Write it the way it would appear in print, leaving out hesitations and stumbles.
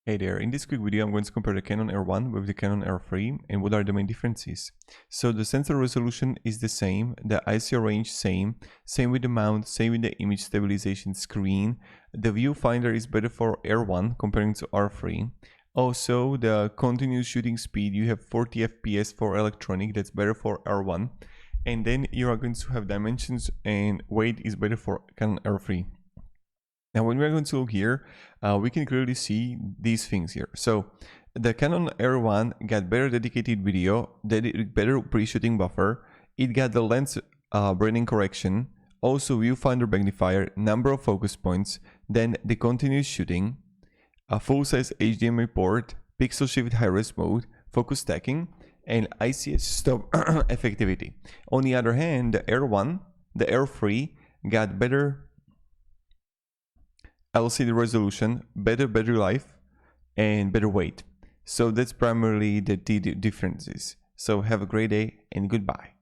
Hey there, in this quick video I'm going to compare the Canon R1 with the Canon R3 and what are the main differences. So the sensor resolution is the same, the ISO range same with the mount, same with the image stabilization screen. The viewfinder is better for R1 comparing to R3. Also the continuous shooting speed, you have 40 FPS for electronic, that's better for R1. And then you are going to have dimensions and weight is better for Canon R3. Now when we're going to look here, we can clearly see these things here. So the Canon R1 got better dedicated video, better pre-shooting buffer, it got the lens brightening correction, also viewfinder magnifier, number of focus points, then the continuous shooting, a full-size HDMI port, pixel shift high-res mode, focus stacking, and ICS stop effectivity. On the other hand, the R3 got better LCD resolution, better battery life, and better weight. So that's primarily the differences. So have a great day and goodbye.